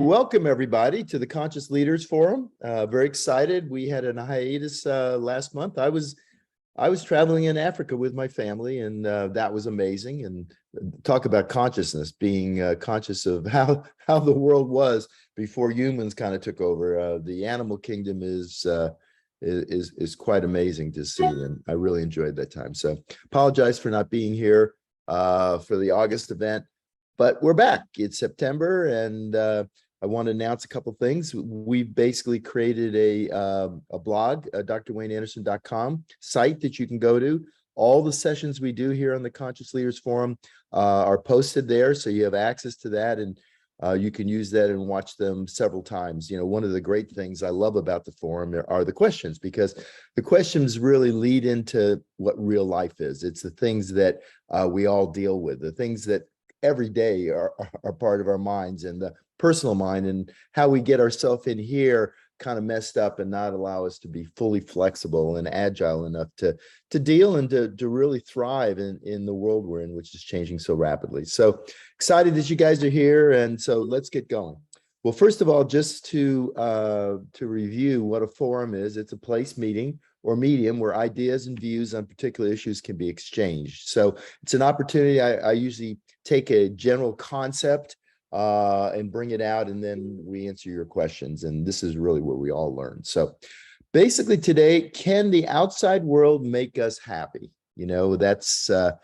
Welcome, everybody, to the Conscious Leaders Forum. Very excited. We had a hiatus last month. I was traveling in Africa with my family, and that was amazing. And talk about consciousness, being conscious of how the world was before humans kind of took over. The animal kingdom is quite amazing to see, and I really enjoyed that time. So apologize for not being here for the August event, but we're back. It's September, and I want to announce a couple things. We basically created a blog, drwayneanderson.com site that you can go to. All the sessions we do here on the Conscious Leaders Forum are posted there, so you have access to that, and you can use that and watch them several times. You know, one of the great things I love about the forum are the questions, because the questions really lead into what real life is. It's the things that we all deal with, the things that every day are part of our minds and the personal mind, and how we get ourselves in here kind of messed up and not allow us to be fully flexible and agile enough to deal and to really thrive in the world we're in, which is changing so rapidly. So excited that you guys are here, and so let's get going. Well, first of all, just to review what a forum is, it's a place, meeting, or medium where ideas and views on particular issues can be exchanged. So it's an opportunity. I usually take a general concept and bring it out, and then we answer your questions. And this is really where we all learn. So basically today, can the outside world make us happy? You know, that's a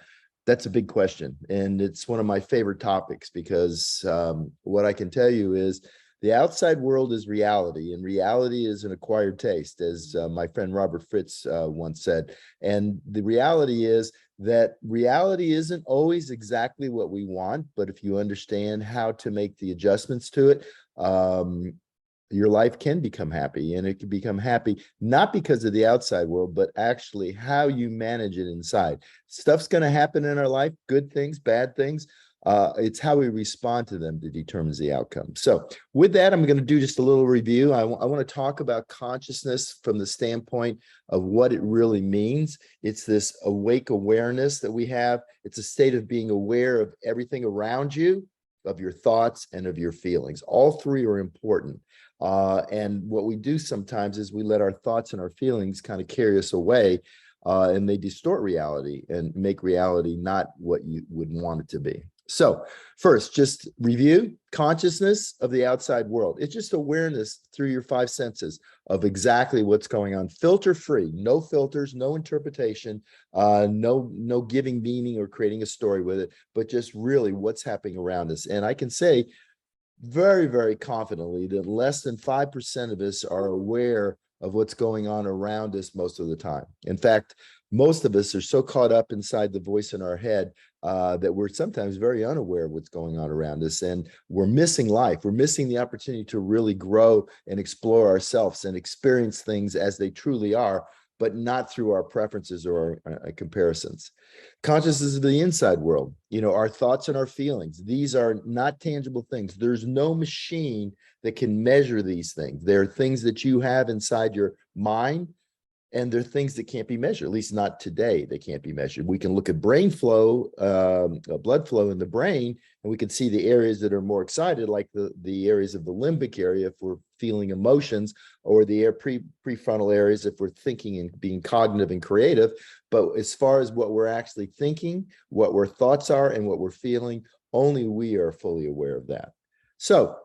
big question. And it's one of my favorite topics, because what I can tell you is the outside world is reality, and reality is an acquired taste, as my friend Robert Fritz once said. And the reality is that reality isn't always exactly what we want, but if you understand how to make the adjustments to it, your life can become happy. And it can become happy not because of the outside world, but actually how you manage it inside. Stuff's going to happen in our life, good things, bad things. It's how we respond to them that determines the outcome. So with that, I'm going to do just a little review. I want to talk about consciousness from the standpoint of what it really means. It's this awake awareness that we have. It's a state of being aware of everything around you, of your thoughts, and of your feelings. All three are important. And what we do sometimes is we let our thoughts and our feelings kind of carry us away, and they distort reality and make reality not what you would want it to be. So first, just review consciousness of the outside world. It's just awareness through your five senses of exactly what's going on, filter free, no filters, no interpretation, no giving meaning or creating a story with it, but just really what's happening around us. And I can say very, very confidently that less than 5% of us are aware of what's going on around us most of the time. In fact, most of us are so caught up inside the voice in our head that we're sometimes very unaware of what's going on around us, and we're missing life. We're missing the opportunity to really grow and explore ourselves and experience things as they truly are, but not through our preferences or our comparisons. Consciousness of the inside world, you know, our thoughts and our feelings. These are not tangible things. There's no machine that can measure these things. They're things that you have inside your mind, and they're things that can't be measured, at least not today. They can't be measured. We can look at brain flow, blood flow in the brain, and we can see the areas that are more excited, like the areas of the limbic area if we're feeling emotions, or the prefrontal areas if we're thinking and being cognitive and creative. But as far as what we're actually thinking, what our thoughts are, and what we're feeling, only we are fully aware of that. So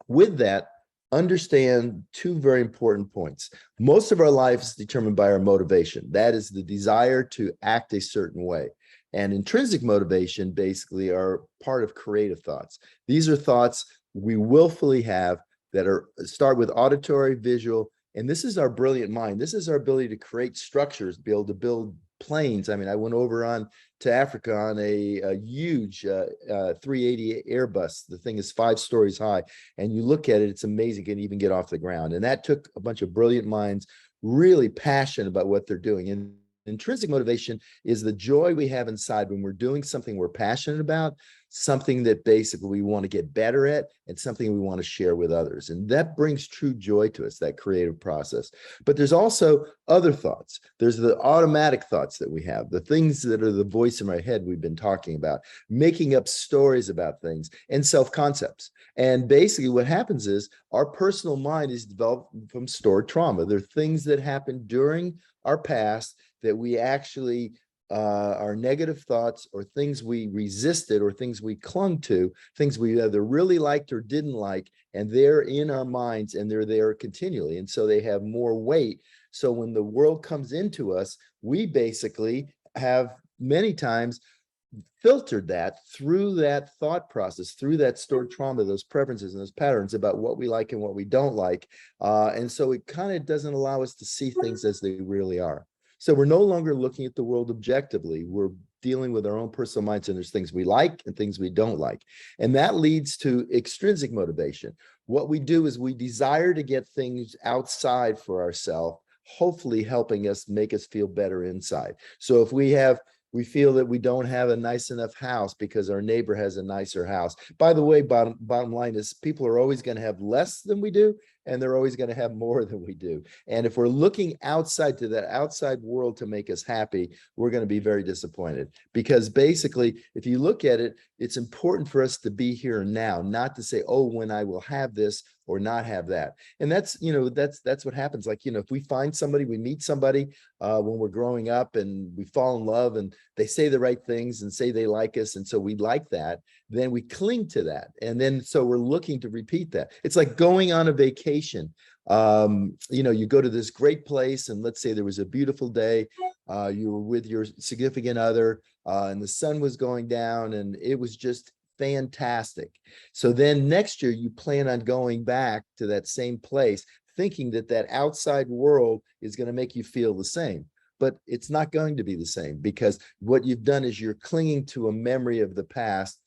with that, understand two very important points. Most of our life is determined by our motivation. That is the desire to act a certain way. And intrinsic motivation basically are part of creative thoughts. These are thoughts we willfully have that start with auditory, visual, and this is our brilliant mind. This is our ability to create structures, be able to build planes. I mean, I went over to Africa on a huge 380 Airbus. The thing is 5 stories high, and you look at it, it's amazing. It can even get off the ground. And that took a bunch of brilliant minds, really passionate about what they're doing. And intrinsic motivation is the joy we have inside when we're doing something we're passionate about, something that basically we want to get better at, and something we want to share with others. And that brings true joy to us, that creative process. But there's also other thoughts. There's the automatic thoughts that we have, the things that are the voice in our head we've been talking about, making up stories about things, and self-concepts. And basically what happens is our personal mind is developed from stored trauma. There are things that happened during our past that we actually our negative thoughts, or things we resisted, or things we clung to, things we either really liked or didn't like, and they're in our minds and they're there continually. And so they have more weight. So when the world comes into us, we basically have many times filtered that through that thought process, through that stored trauma, those preferences and those patterns about what we like and what we don't like. And so it kind of doesn't allow us to see things as they really are. So we're no longer looking at the world objectively. We're dealing with our own personal minds, and there's things we like and things we don't like. And that leads to extrinsic motivation. What we do is we desire to get things outside for ourselves, hopefully helping us make us feel better inside. So if we feel that we don't have a nice enough house because our neighbor has a nicer house. By the way, bottom line is people are always going to have less than we do, and they're always going to have more than we do. And if we're looking outside to that outside world to make us happy, we're going to be very disappointed. Because basically, if you look at it, it's important for us to be here and now, not to say, oh, when I will have this or not have that. And that's, that's what happens. Like, if we find somebody, we meet somebody when we're growing up and we fall in love and they say the right things and say they like us. And so we like that, then we cling to that. And then, so we're looking to repeat that. It's like going on a vacation. You go to this great place, and let's say there was a beautiful day. You were with your significant other, and the sun was going down, and it was just fantastic. So then next year you plan on going back to that same place, thinking that that outside world is going to make you feel the same. But it's not going to be the same, because what you've done is you're clinging to a memory of the past,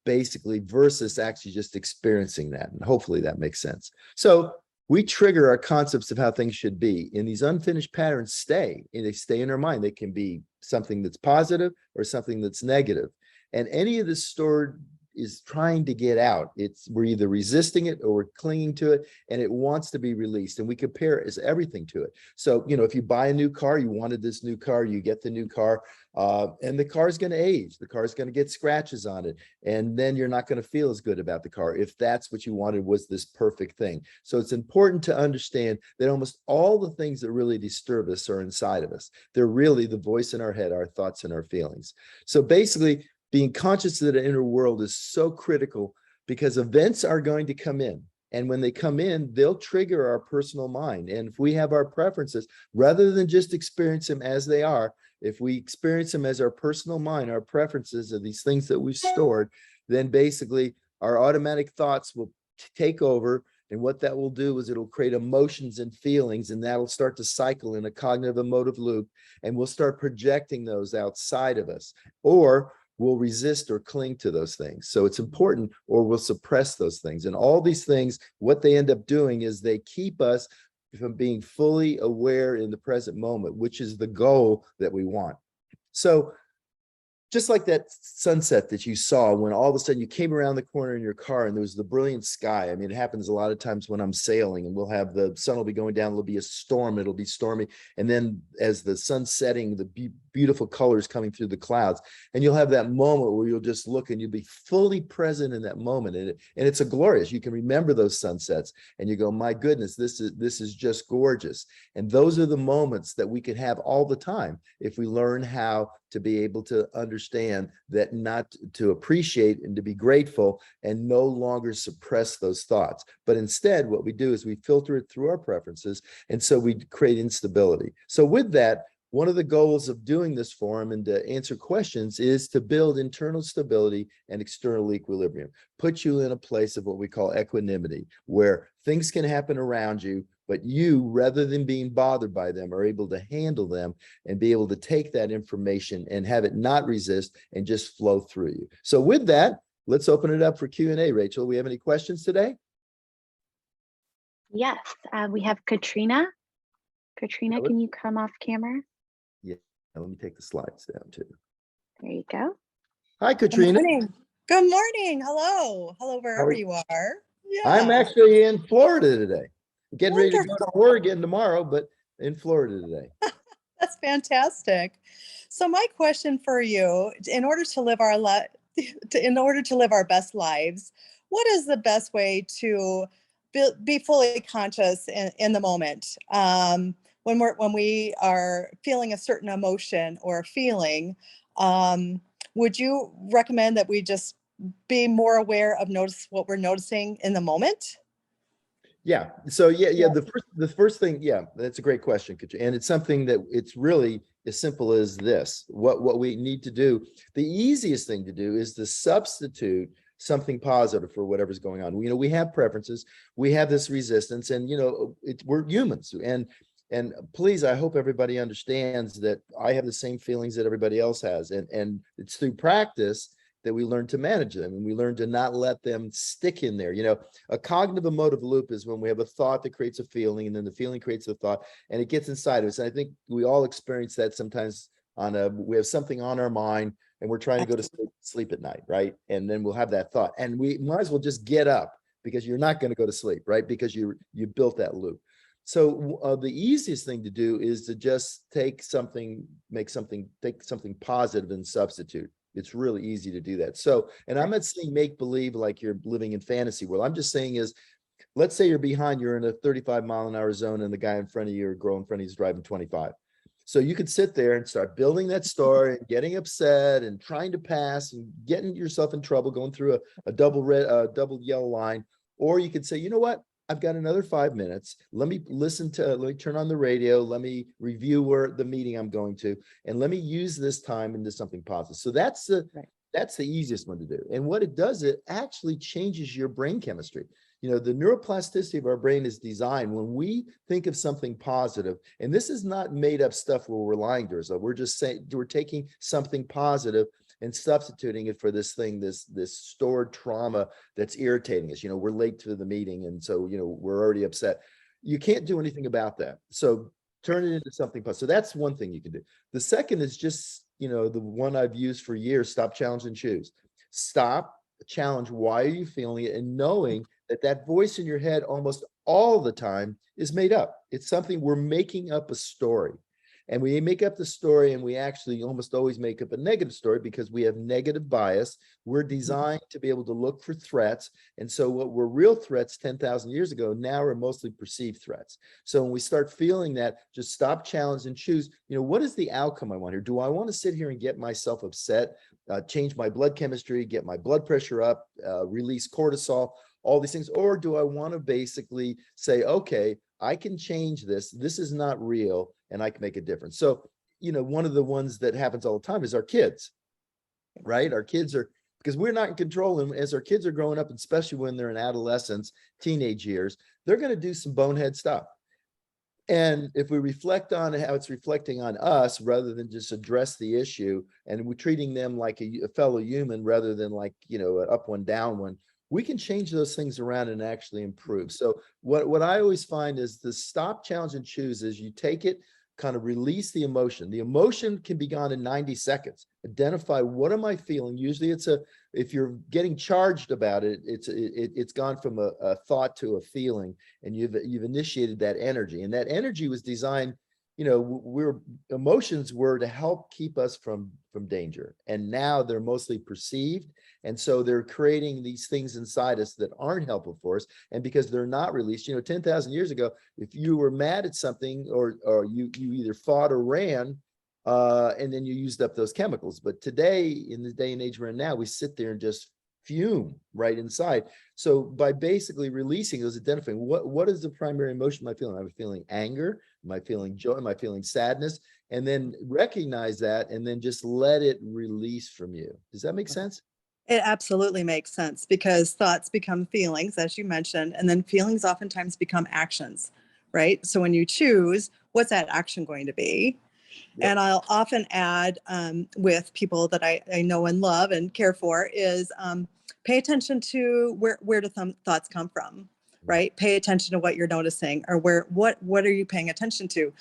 basically, versus actually just experiencing that. And hopefully that makes sense. So we trigger our concepts of how things should be, and these unfinished patterns stay, and they stay in our mind. They can be something that's positive or something that's negative. And any of this stored is trying to get out. We're either resisting it or we're clinging to it, and it wants to be released. And we compare it as everything to it. So, if you buy a new car, you wanted this new car, you get the new car, and the car is going to age. The car is going to get scratches on it. And then you're not going to feel as good about the car if that's what you wanted, was this perfect thing. So it's important to understand that almost all the things that really disturb us are inside of us. They're really the voice in our head, our thoughts and our feelings. So basically, being conscious of the inner world is so critical, because events are going to come in. And when they come in, they'll trigger our personal mind. And if we have our preferences, rather than just experience them as they are, if we experience them as our personal mind, our preferences of these things that we've stored, then basically our automatic thoughts will take over. And what that will do is it'll create emotions and feelings, and that'll start to cycle in a cognitive emotive loop. And we'll start projecting those outside of us, or we'll resist or cling to those things. So it's important, or we'll suppress those things. And all these things, what they end up doing is they keep us from being fully aware in the present moment, which is the goal that we want. So just like that sunset that you saw, when all of a sudden you came around the corner in your car and there was the brilliant sky. I mean, it happens a lot of times when I'm sailing, and we'll have the sun will be going down. There'll be a storm. It'll be stormy. And then as the sun's setting, the beautiful colors coming through the clouds, and you'll have that moment where you'll just look and you'll be fully present in that moment. And it's a glorious, you can remember those sunsets and you go, my goodness, this is just gorgeous. And those are the moments that we can have all the time if we learn how to be able to understand that, not to appreciate and to be grateful, and no longer suppress those thoughts. But instead, what we do is we filter it through our preferences. And so we create instability. So with that, one of the goals of doing this forum and to answer questions is to build internal stability and external equilibrium, put you in a place of what we call equanimity, where things can happen around you, but you, rather than being bothered by them, are able to handle them and be able to take that information and have it not resist and just flow through you. So with that, let's open it up for Q&A. Rachel, we have any questions today? Yes, we have Katrina. Katrina, can you come off camera? Yeah, let me take the slides down too. There you go. Hi, Katrina. Good morning. Good morning. Hello. Hello, How wherever are you are. I'm Yeah, actually in Florida today. Getting ready to go to wonderful. Oregon tomorrow, but in Florida today. That's fantastic. So my question for you, in order to live our in order to live our best lives, what is the best way to be fully conscious in the moment? When we are feeling a certain emotion or feeling, would you recommend that we just be more aware of notice what we're noticing in the moment? Yeah. So yeah, Yeah. the first thing, yeah, that's a great question, Katrina. And it's something that it's really as simple as this. What we need to do, the easiest thing to do is to substitute something positive for whatever's going on. We have preferences, we have this resistance, and we're humans. And please, I hope everybody understands that I have the same feelings that everybody else has. And it's through practice that we learn to manage them, and we learn to not let them stick in there. A cognitive emotive loop is when we have a thought that creates a feeling, and then the feeling creates a thought, and it gets inside of us. And I think we all experience that sometimes. We have something on our mind, and we're trying to go to sleep at night, right? And then we'll have that thought, and we might as well just get up, because you're not going to go to sleep, right? Because you built that loop. So the easiest thing to do is to just take something positive and substitute. It's really easy to do that. So, and I'm not saying make believe like you're living in fantasy world. I'm just saying is, let's say you're in a 35-mile-an-hour zone, and the guy in front of you or girl in front of you is driving 25. So you could sit there and start building that story and getting upset and trying to pass and getting yourself in trouble, going through a double yellow line. Or you could say, you know what? I've got another 5 minutes. Let me turn on the radio. Let me review the meeting I'm going to, and let me use this time into something positive. So that's the easiest one to do. And what it does, it actually changes your brain chemistry. The neuroplasticity of our brain is designed when we think of something positive, and this is not made up stuff where we're lying to ourselves. We're just saying we're taking something positive and substituting it for this stored trauma that's irritating us. We're late to the meeting, and so we're already upset. You can't do anything about that. So turn it into something positive. So that's one thing you can do. The second is just the one I've used for years: stop, challenge, and choose. Stop, challenge, why are you feeling it, and knowing that voice in your head almost all the time is made up. It's something we're making up a story. And we make up the story, and we actually almost always make up a negative story because we have negative bias. We're designed to be able to look for threats. And so what were real threats 10,000 years ago now are mostly perceived threats. So when we start feeling that, just stop, challenge, and choose, what is the outcome I want here? Do I want to sit here and get myself upset, change my blood chemistry, get my blood pressure up, release cortisol, all these things? Or do I want to basically say, okay, I can change this. This is not real, and I can make a difference. So, one of the ones that happens all the time is our kids, right? Our kids are, because we're not in control. And as our kids are growing up, especially when they're in adolescence, teenage years, they're going to do some bonehead stuff. And if we reflect on how it's reflecting on us, rather than just address the issue, and we're treating them like a fellow human rather than like, an up one, down one, we can change those things around and actually improve. So what I always find is the stop, challenge, and choose is you take it, kind of release the emotion. The emotion can be gone in 90 seconds. Identify, what am I feeling? Usually if you're getting charged about it, it's gone from a thought to a feeling, and you've initiated that energy. And that energy was designed, emotions were to help keep us from danger. And now they're mostly perceived. And so they're creating these things inside us that aren't helpful for us. And because they're not released, 10,000 years ago, if you were mad at something, or you either fought or ran, and then you used up those chemicals. But today, in the day and age we're in now, we sit there and just fume right inside. So by basically releasing those, identifying what is the primary emotion am I feeling? Am I feeling anger? Am I feeling joy? Am I feeling sadness? And then recognize that, and then just let it release from you. Does that make sense? It absolutely makes sense, because thoughts become feelings, as you mentioned, and then feelings oftentimes become actions, right? So when you choose, what's that action going to be? Yep. And I'll often add, with people that I know and love and care for, is pay attention to where do thoughts come from, right? Pay attention to what you're noticing, or what are you paying attention to?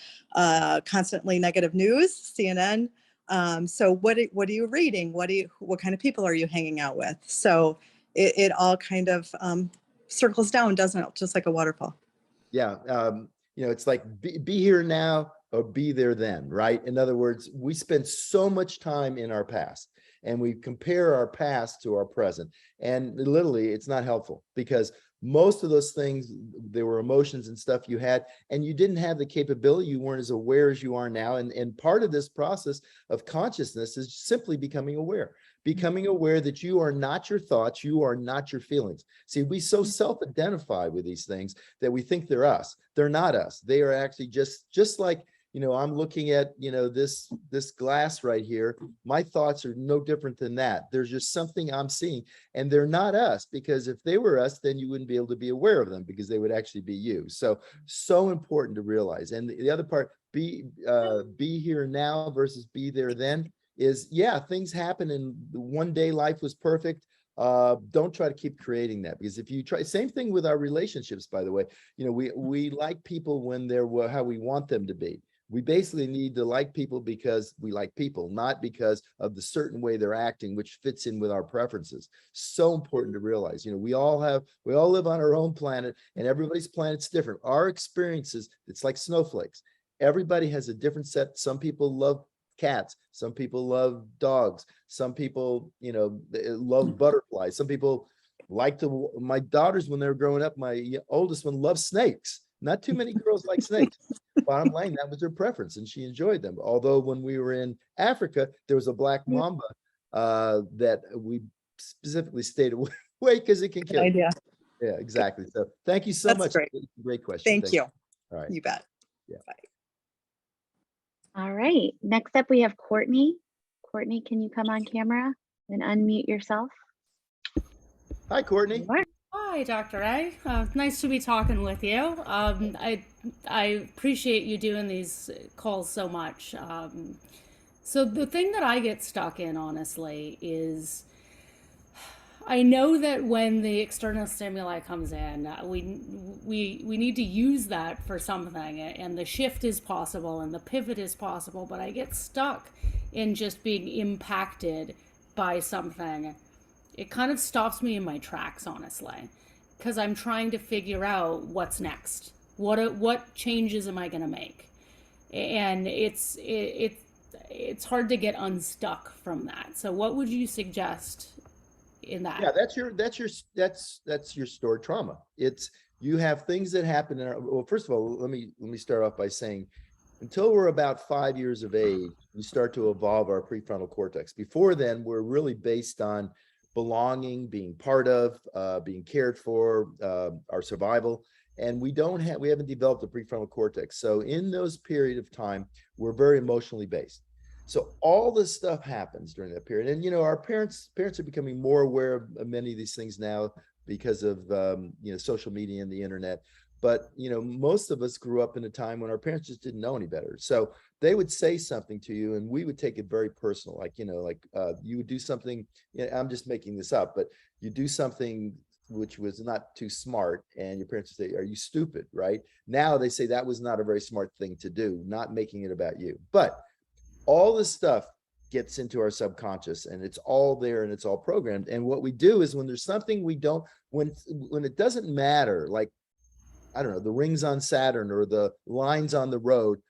Constantly negative news, CNN, So what are you reading? What kind of people are you hanging out with? So it all kind of circles down, doesn't it? Just like a waterfall. Yeah. It's like be here now or be there then, right? In other words, we spend so much time in our past and we compare our past to our present. And literally, it's not helpful because most of those things, there were emotions and stuff you had, and you didn't have the capability. You weren't as aware as you are now. And part of this process of consciousness is simply becoming aware that you are not your thoughts, you are not your feelings. See, we so self-identify with these things that we think they're us. They're not us. They are actually just like, I'm looking at, this glass right here. My thoughts are no different than that. There's just something I'm seeing, and they're not us, because if they were us, then you wouldn't be able to be aware of them because they would actually be you. So important to realize. And the other part, be here now versus be there then, is, yeah, things happen and one day life was perfect. Don't try to keep creating that, because if you try, same thing with our relationships, by the way, we like people when they're how we want them to be. We basically need to like people because we like people, not because of the certain way they're acting, which fits in with our preferences. So important to realize, we all live on our own planet, and everybody's planet's different. Our experiences, it's like snowflakes. Everybody has a different set. Some people love cats, some people love dogs, some people love butterflies, some people like to, my daughters, when they were growing up, my oldest one loves snakes. Not too many girls like snakes. Bottom line, that was her preference, and she enjoyed them. Although when we were in Africa, there was a black mamba that we specifically stayed away because it can Good kill you. idea. Yeah, exactly. So thank you so That's much. great. Great question. Thank you. All right. You bet. Yeah. Bye. All right. Next up, we have Courtney. Courtney, can you come on camera and unmute yourself? Hi, Courtney. Hi, Dr. A. Nice to be talking with you. I appreciate you doing these calls so much. So the thing that I get stuck in, honestly, is I know that when the external stimuli comes in, we need to use that for something, and the shift is possible and the pivot is possible, but I get stuck in just being impacted by something. It kind of stops me in my tracks, honestly, because I'm trying to figure out what's next. What changes am I going to make? And it's hard to get unstuck from that. So what would you suggest in that? Yeah, that's your stored trauma. It's, you have things that happen in our, well, first of all, let me start off by saying, until we're about 5 years of age, we start to evolve our prefrontal cortex. Before then, we're really based on belonging, being part of, being cared for, our survival. And we haven't developed a prefrontal cortex. So in those period of time, we're very emotionally based. So all this stuff happens during that period. And, our parents are becoming more aware of many of these things now because of, social media and the internet. But, most of us grew up in a time when our parents just didn't know any better. So they would say something to you and we would take it very personal. Like, you would do something, I'm just making this up, but you do something which was not too smart, and your parents would say, "Are you stupid?" Right? Now they say that was not a very smart thing to do, not making it about you. But all this stuff gets into our subconscious, and it's all there and it's all programmed. And what we do is, when there's something we don't, when it doesn't matter, like, I don't know, the rings on Saturn or the lines on the road,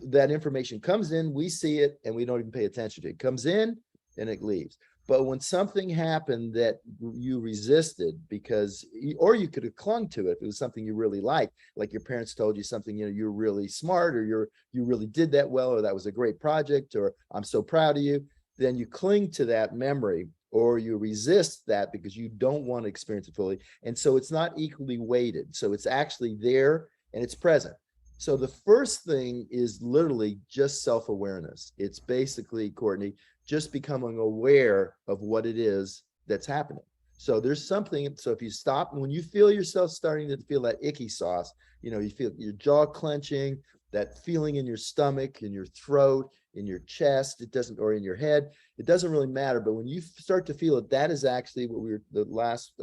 that information comes in, we see it, and we don't even pay attention to it. It comes in and it leaves. But when something happened that you resisted because, or you could have clung to it, if it was something you really liked, like your parents told you something, you're really smart, or you really did that well, or that was a great project, or I'm so proud of you, then you cling to that memory, or you resist that because you don't want to experience it fully. And so it's not equally weighted. So it's actually there and it's present. So the first thing is literally just self-awareness. It's basically, Courtney, just becoming aware of what it is that's happening. So there's something, so if you stop, when you feel yourself starting to feel that icky sauce, you feel your jaw clenching, that feeling in your stomach, in your throat, in your chest, or in your head, it doesn't really matter. But when you start to feel it, that is actually what the last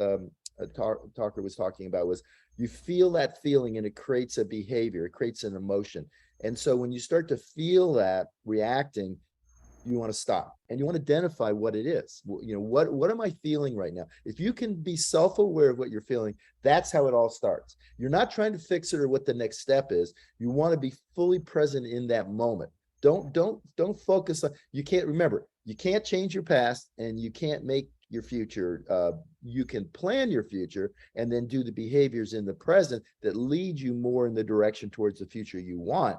talker was talking about, was you feel that feeling and it creates a behavior, it creates an emotion. And so when you start to feel that reacting, You want to stop and you want to identify what it is. You know, what am I feeling right now? If you can be self-aware of what you're feeling, that's how it all starts. You're not trying to fix it or what the next step is. You want to be fully present in that moment. Don't focus on, you can't, remember, you can't change your past and you can't make your future. You can plan your future and then do the behaviors in the present that lead you more in the direction towards the future you want.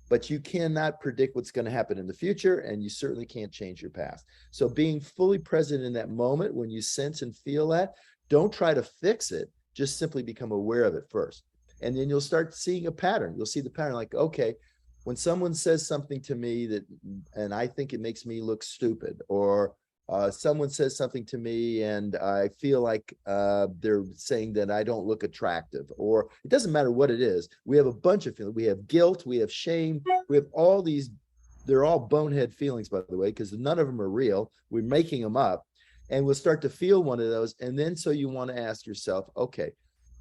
But you cannot predict what's going to happen in the future, and you certainly can't change your past. So being fully present in that moment when you sense and feel that, don't try to fix it, just simply become aware of it first. And then you'll start seeing a pattern. You'll see the pattern like, okay, when someone says something to me that, and I think it makes me look stupid, or someone says something to me and I feel like they're saying that I don't look attractive, or it doesn't matter what it is. We have a bunch of feelings. We have guilt, we have shame, we have all these, they're all bonehead feelings, by the way, because none of them are real. We're making them up, and we'll start to feel one of those. And then so you want to ask yourself, okay,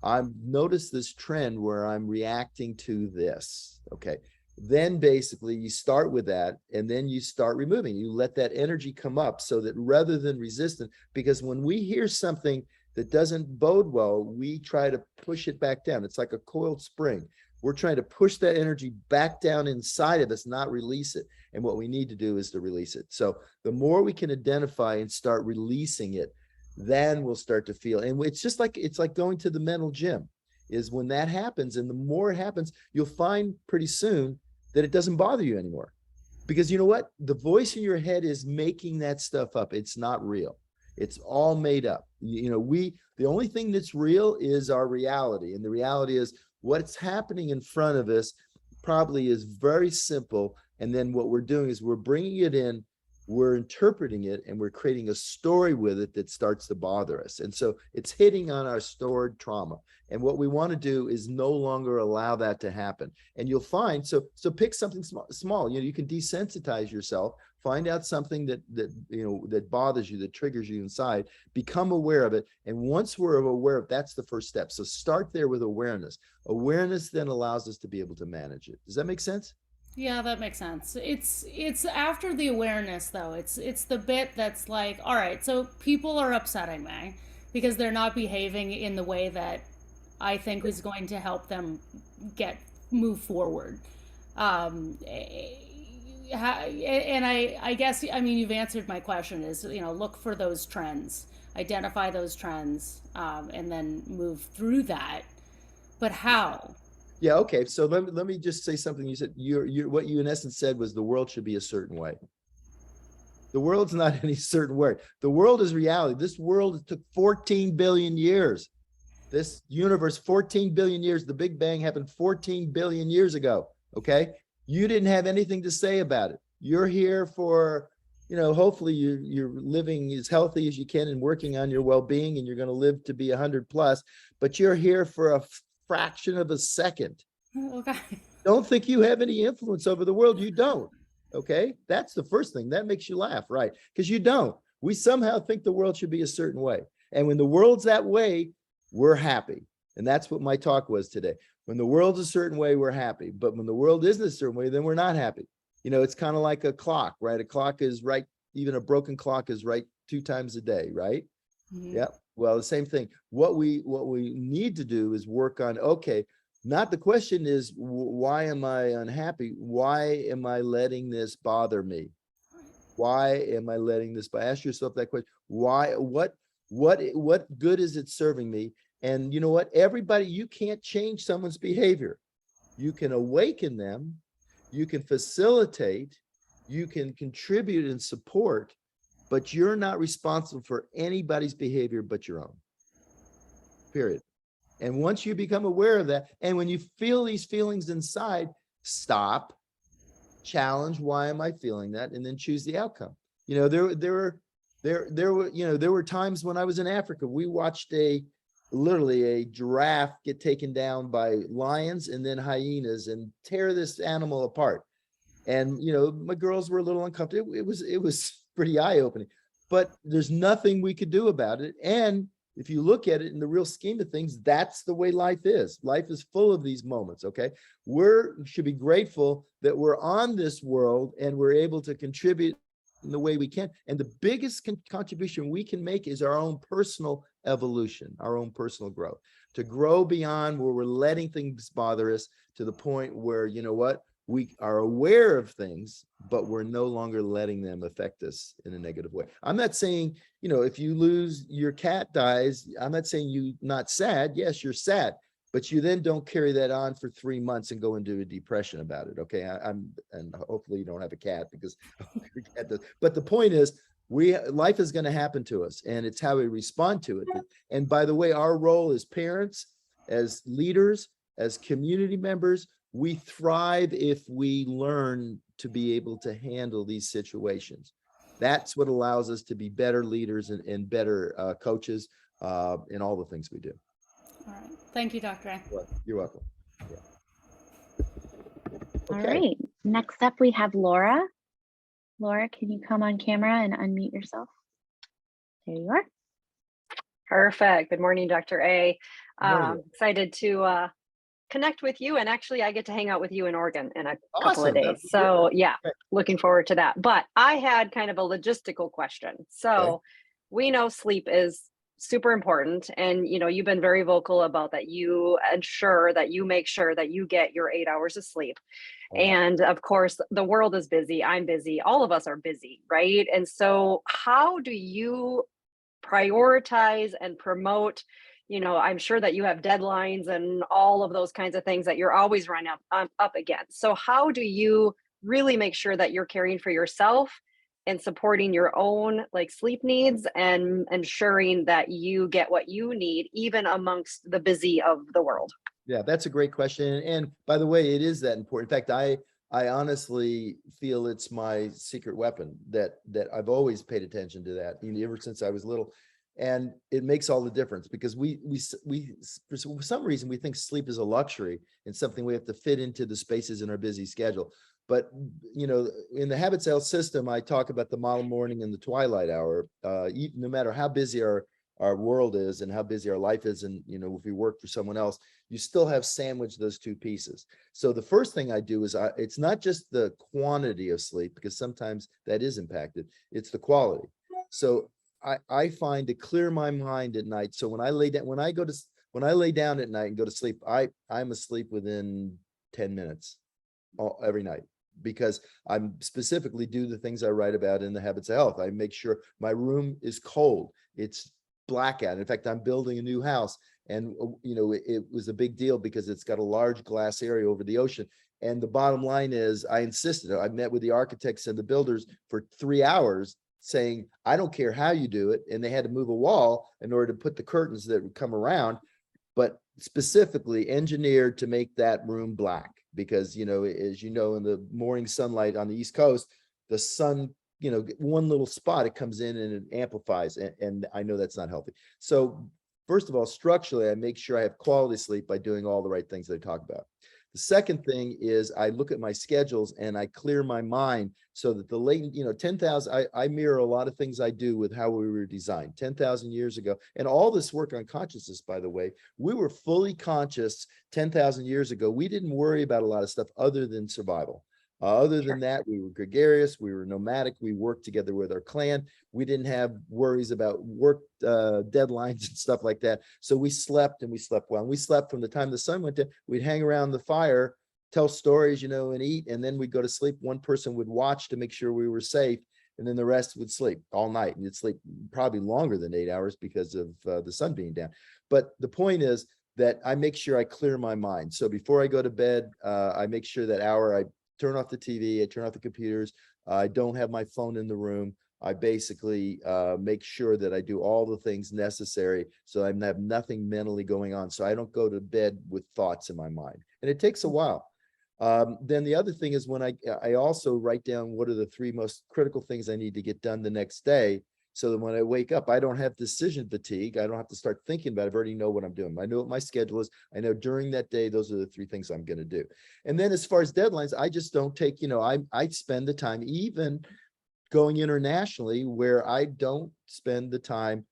I've noticed this trend where I'm reacting to this. Okay. Then basically you start with that, and then you start removing, you let that energy come up, so that rather than resistant, because when we hear something that doesn't bode well, we try to push it back down. It's like a coiled spring. We're trying to push that energy back down inside of us, not release it. And what we need to do is to release it. So the more we can identify and start releasing it, then we'll start to feel. And it's just like, it's like going to the mental gym, is when that happens, and the more it happens, you'll find pretty soon that it doesn't bother you anymore. Because you know what? The voice in your head is making that stuff up. It's not real. It's all made up. You know, the only thing that's real is our reality. And the reality is what's happening in front of us probably is very simple. And then what we're doing is we're bringing it in, we're interpreting it, and we're creating a story with it that starts to bother us. And so it's hitting on our stored trauma. And what we want to do is no longer allow that to happen. And you'll find, so pick something small. You know, you can desensitize yourself, find out something that you know that bothers you, that triggers you inside, become aware of it. And once we're aware of, that's the first step. So start there with awareness. Awareness then allows us to be able to manage it. Does that make sense? Yeah, that makes sense. It's after the awareness though. It's the bit that's like, all right, so people are upsetting me because they're not behaving in the way that I think is going to help them move forward. And I guess, I mean, you've answered my question, is, you know, look for those trends, identify those trends, and then move through that. But how? Yeah, okay. So let me just say something. You said what you in essence said was the world should be a certain way. The world's not any certain way. The world is reality. This world took 14 billion years. This universe, 14 billion years. The Big Bang happened 14 billion years ago. Okay. You didn't have anything to say about it. You're here for, you know, hopefully you're living as healthy as you can and working on your well-being, and you're going to live to be 100 plus, but you're here for a fraction of a second. Okay. Don't think you have any influence over the world. You don't. Okay. That's the first thing that makes you laugh, right? Because you don't. We somehow think the world should be a certain way. And when the world's that way, we're happy. And that's what my talk was today. When the world's a certain way, we're happy. But when the world isn't a certain way, then we're not happy. You know, it's kind of like a clock, right? A clock is right. Even a broken clock is right 2 times a day, right? Mm-hmm. Yep. Well, the same thing. What we need to do is work on, okay, not the question is, why am I unhappy? Why am I letting this bother me? Why am I letting this? Ask yourself that question. Why, what good is it serving me? And you know what? Everybody, you can't change someone's behavior. You can awaken them. You can facilitate. You can contribute and support, but you're not responsible for anybody's behavior but your own. Period. And once you become aware of that, and when you feel these feelings inside, stop, challenge, why am I feeling that? And then choose the outcome. You know, there were times when I was in Africa, we watched literally a giraffe get taken down by lions and then hyenas and tear this animal apart. And, you know, my girls were a little uncomfortable. It was pretty eye-opening, but there's nothing we could do about it. And if you look at it in the real scheme of things, that's the way life is. Life is full of these moments, okay? We should be grateful that we're on this world and we're able to contribute in the way we can. And the biggest contribution we can make is our own personal evolution, our own personal growth, to grow beyond where we're letting things bother us to the point where, you know what, we are aware of things, but we're no longer letting them affect us in a negative way. I'm not saying, you know, if you lose, your cat dies, I'm not saying you not sad. Yes, you're sad, but you then don't carry that on for 3 months and go into a depression about it. Okay. And hopefully you don't have a cat, because your cat does. But the point is, life is going to happen to us, and it's how we respond to it. And by the way, our role as parents, as leaders, as community members, we thrive if we learn to be able to handle these situations. That's what allows us to be better leaders and better coaches in all the things we do. All right. Thank you, Dr. A. You're welcome. Yeah. All Okay. right. Next up, we have Laura. Laura, can you come on camera and unmute yourself? There you are. Perfect. Good morning, Dr. A. Morning. Excited to connect with you, and actually I get to hang out with you in Oregon in a couple Awesome. of days. So yeah, looking forward to that. But I had kind of a logistical question. So we know sleep is super important, and you know, you've been very vocal about that. You ensure that you make sure that you get your 8 hours of sleep. And of course, the world is busy. I'm busy. All of us are busy, right? And so how do you prioritize and promote? You know, I'm sure that you have deadlines and all of those kinds of things that you're always running up against. So how do you really make sure that you're caring for yourself and supporting your own like sleep needs and ensuring that you get what you need, even amongst the busy of the world? Yeah, that's a great question. And by the way, it is that important. In fact, I honestly feel it's my secret weapon, that I've always paid attention to that, you know, ever since I was little. And it makes all the difference, because we for some reason we think sleep is a luxury and something we have to fit into the spaces in our busy schedule. But you know, in the Habits Health system, I talk about the model morning and the twilight hour. No matter how busy our world is and how busy our life is, and you know, if we work for someone else, you still have sandwiched those two pieces. So the first thing I do is it's not just the quantity of sleep, because sometimes that is impacted, it's the quality. So I find to clear my mind at night. So when I lay down, when I lay down at night and go to sleep, I'm asleep within 10 minutes every night, because I'm specifically do the things I write about in the Habits of Health. I make sure my room is cold. It's blackout. In fact, I'm building a new house, and you know, it was a big deal because it's got a large glass area over the ocean. And the bottom line is, I insisted. I met with the architects and the builders for 3 hours, saying, I don't care how you do it. And they had to move a wall in order to put the curtains that would come around, but specifically engineered to make that room black. Because, you know, as you know, in the morning sunlight on the East Coast, the sun, you know, one little spot, it comes in and it amplifies. And I know that's not healthy. So first of all, structurally, I make sure I have quality sleep by doing all the right things that I talk about. The second thing is I look at my schedules and I clear my mind, so that the late, you know, 10,000, I mirror a lot of things I do with how we were designed 10,000 years ago. And all this work on consciousness, by the way, we were fully conscious 10,000 years ago. We didn't worry about a lot of stuff other than survival. Other than that, we were gregarious, we were nomadic, we worked together with our clan. We didn't have worries about work deadlines and stuff like that. So we slept, and we slept well. And we slept from the time the sun went down. We'd hang around the fire, tell stories, you know, and eat, and then we'd go to sleep. One person would watch to make sure we were safe, and then the rest would sleep all night. And you'd sleep probably longer than 8 hours because of the sun being down. But the point is that I make sure I clear my mind. So before I go to bed, I make sure that hour I turn off the TV, I turn off the computers. I don't have my phone in the room. I basically make sure that I do all the things necessary so I have nothing mentally going on. So I don't go to bed with thoughts in my mind. And it takes a while. Then the other thing is when I also write down what are the 3 most critical things I need to get done the next day, so that when I wake up, I don't have decision fatigue. I don't have to start thinking about it. I already know what I'm doing. I know what my schedule is. I know during that day, those are the 3 things I'm going to do. And then as far as deadlines, I just don't take, you know, I spend the time, even going internationally, where I don't spend the time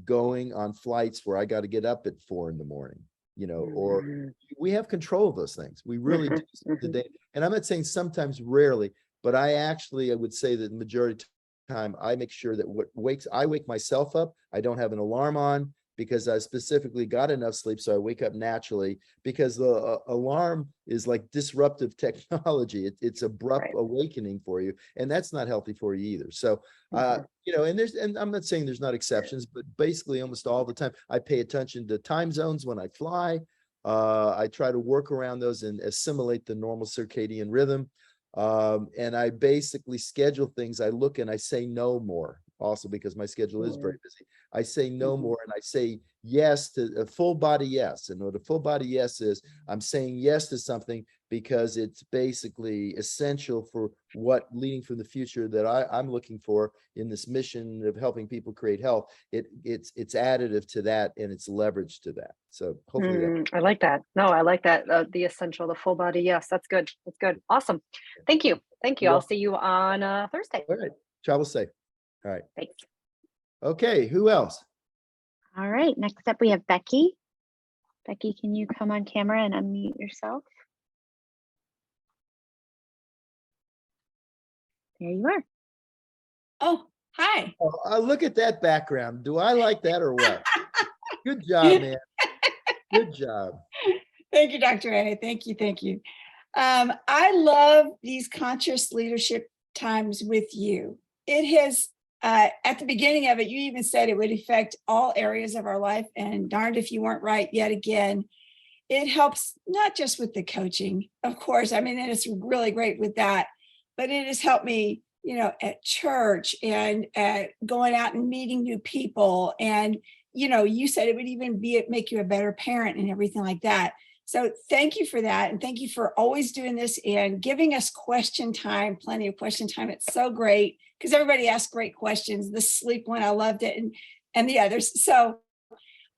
going on flights where I got to get up at 4 in the morning, you know, or we have control of those things. We really do today. And I'm not saying sometimes, rarely, but I would say that the majority of time, I make sure that I wake myself up. I don't have an alarm on because I specifically got enough sleep. So I wake up naturally, because the alarm is like disruptive technology. It's abrupt Right. awakening for you. And that's not healthy for you either. So, Mhm. and I'm not saying there's not exceptions, but basically almost all the time, I pay attention to time zones when I fly. I try to work around those and assimilate the normal circadian rhythm. And I basically schedule things. I look and I say no more, also because my schedule is very busy. I say no Mhm. more, and I say yes to a full body yes. And what a full body yes is, I'm saying yes to something because it's basically essential for what leading from the future that I'm looking for in this mission of helping people create health. It's additive to that, and it's leverage to that. So hopefully that. I like that. No, I like that. The essential, the full body. Yes, that's good. That's good. Awesome. Thank you. Thank you. You're I'll welcome. see you on Thursday. All right. Travel safe. All right. Thanks. Okay. Who else? All right, next up we have Becky. Becky, can you come on camera and unmute yourself? There you are. Oh, hi. Oh, look at that background. Do I like that or what? Good job, man. Good job. Thank you, Dr. A. Thank you. Thank you. I love these conscious leadership times with you. It has, at the beginning of it, you even said it would affect all areas of our life. And darned if you weren't right yet again. It helps not just with the coaching, of course. I mean, and it's really great with that, but it has helped me, at church and at going out and meeting new people. And, you said it would even make you a better parent and everything like that. So thank you for that. And thank you for always doing this and giving us question time, plenty of question time. It's so great because everybody asks great questions. The sleep one, I loved it, and the others. So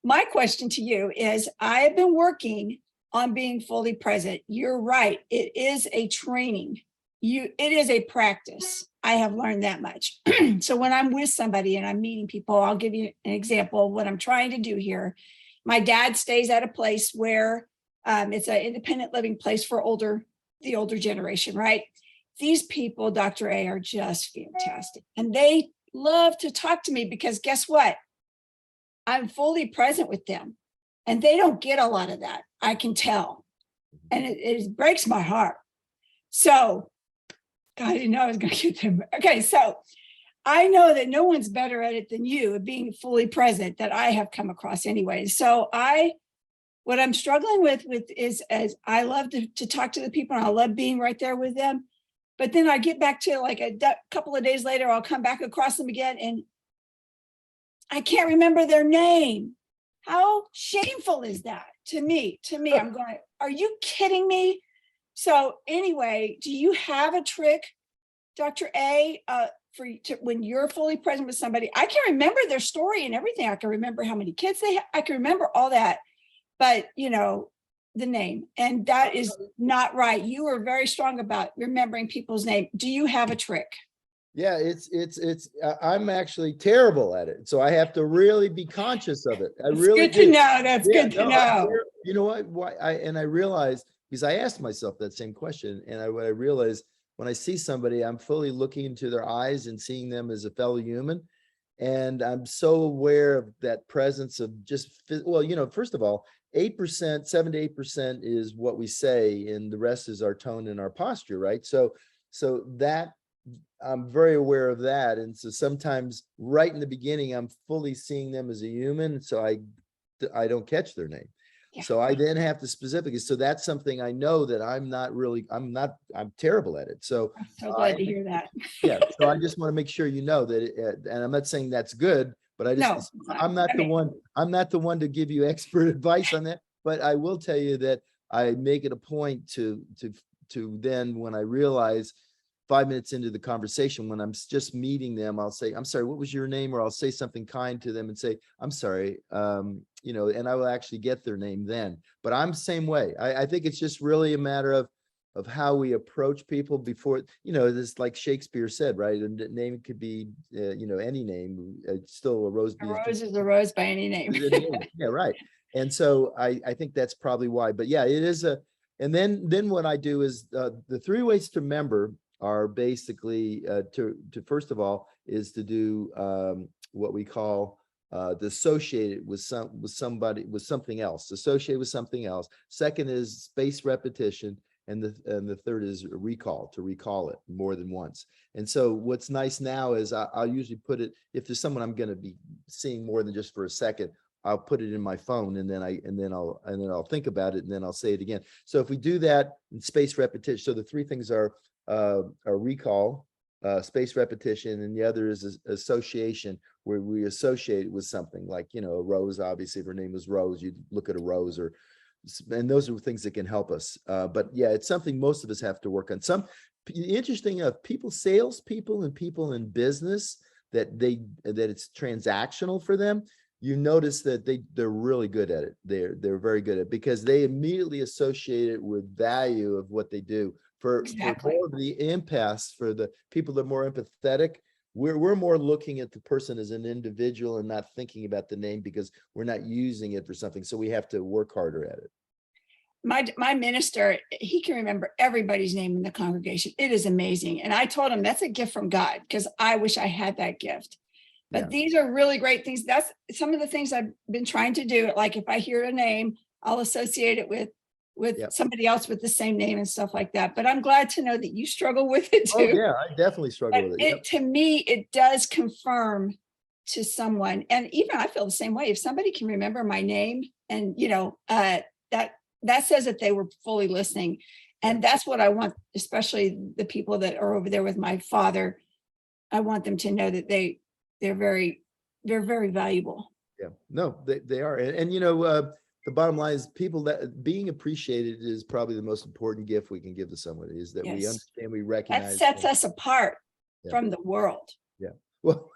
my question to you is, I have been working on being fully present. You're right. It is a training. It is a practice. I have learned that much. So when I'm with somebody and I'm meeting people, I'll give you an example of what I'm trying to do here. My dad stays at a place where it's an independent living place for the older generation, right? These people, Dr. A, are just fantastic. And they love to talk to me because guess what? I'm fully present with them, and they don't get a lot of that. I can tell, and it breaks my heart. So, God, I didn't know I was going to get them. Okay, so I know that no one's better at it than you at being fully present that I have come across anyway. So what I'm struggling with is, as I love to talk to the people, and I love being right there with them, but then I get back to like a couple of days later, I'll come back across them again, and I can't remember their name. How shameful is that to me? I'm going, are you kidding me? So anyway, do you have a trick, Dr. A, when you're fully present with somebody? I can remember their story and everything. I can remember how many kids they have. I can remember all that, but the name, and that is not right. You are very strong about remembering people's name. Do you have a trick? Yeah, I'm actually terrible at it. So I have to really be conscious of it. I really good to know. That's good to know. You know what? I realized, because I asked myself that same question, and what I realized, when I see somebody, I'm fully looking into their eyes and seeing them as a fellow human. And I'm so aware of that presence of just, first of all, 8%, 7 to 8% is what we say, and the rest is our tone and our posture, right? So that, I'm very aware of that. And so sometimes right in the beginning, I'm fully seeing them as a human. So I don't catch their name. Yeah. So I then have to specifically, so that's something I know that I'm terrible at it. So I'm so glad to hear that. Yeah. So I just want to make sure you know that, and I'm not saying that's good, but I'm not the one to give you expert advice on that. But I will tell you that I make it a point to then, when I realize 5 minutes into the conversation, when I'm just meeting them, I'll say, I'm sorry, what was your name? Or I'll say something kind to them and say, I'm sorry, and I will actually get their name then. But I'm the same way. I think it's just really a matter of how we approach people before, this, like Shakespeare said, right? And the name could be, any name, still a rose. A rose is a rose by any name. Yeah, right. And so I think that's probably why. But yeah, it is and then what I do is the 3 ways to remember are basically to first of all is to do what we call to associate it with something else, associate with something else. Second is spaced repetition. And the third is recall, to recall it more than once. And so what's nice now is I'll usually put it, if there's someone I'm going to be seeing more than just for a second, I'll put it in my phone, and then I'll think about it, and then I'll say it again. So if we do that in spaced repetition, so the three things are recall, spaced repetition, and the other is association, where we associate it with something like, a rose. Obviously, if her name was Rose, you'd look at a rose, and those are things that can help us. But yeah, it's something most of us have to work on. Some interesting salespeople and people in business that it's transactional for them. You notice that they're really good at it. They're very good at it because they immediately associate it with value of what they do. For more of the empaths, for the people that are more empathetic, we're more looking at the person as an individual and not thinking about the name because we're not using it for something. So we have to work harder at it. My minister, he can remember everybody's name in the congregation. It is amazing. And I told him that's a gift from God, because I wish I had that gift. But these are really great things. That's some of the things I've been trying to do. Like if I hear a name, I'll associate it with somebody else with the same name and stuff like that. But I'm glad to know that you struggle with it too. Oh yeah, I definitely struggle with it. To me, it does confirm to someone, and even I feel the same way. If somebody can remember my name, and that says that they were fully listening, and that's what I want. Especially the people that are over there with my father, I want them to know that they're very valuable. Yeah, no, they are, and the bottom line is people that being appreciated is probably the most important gift we can give to somebody, is that we understand, we recognize. That sets us apart from the world. Yeah, well,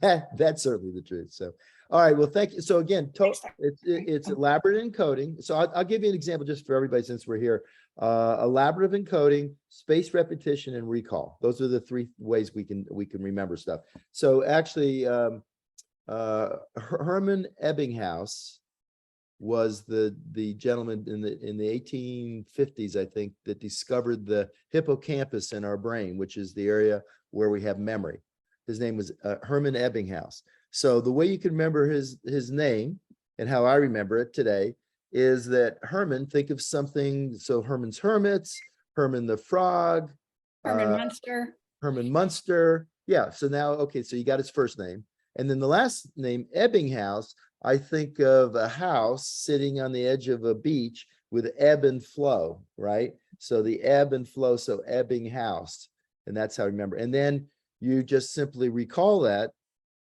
that's certainly the truth. So, all right, well, thank you. So again, it's elaborative encoding. So I'll give you an example just for everybody since we're here. Elaborative encoding, spaced repetition, and recall. Those are the three ways we can remember stuff. So actually, Herman Ebbinghaus was the gentleman in the 1850s, I think, that discovered the hippocampus in our brain, which is the area where we have memory. His name was Herman Ebbinghaus. So the way you can remember his name, and how I remember it today, is that Herman, think of something. So Herman's Hermits, Herman the Frog, Herman Munster. Yeah. So now, okay, so you got his first name. And then the last name, Ebbinghaus, I think of a house sitting on the edge of a beach with ebb and flow, right? So the ebb and flow, so Ebbinghaus, and that's how I remember. And then you just simply recall that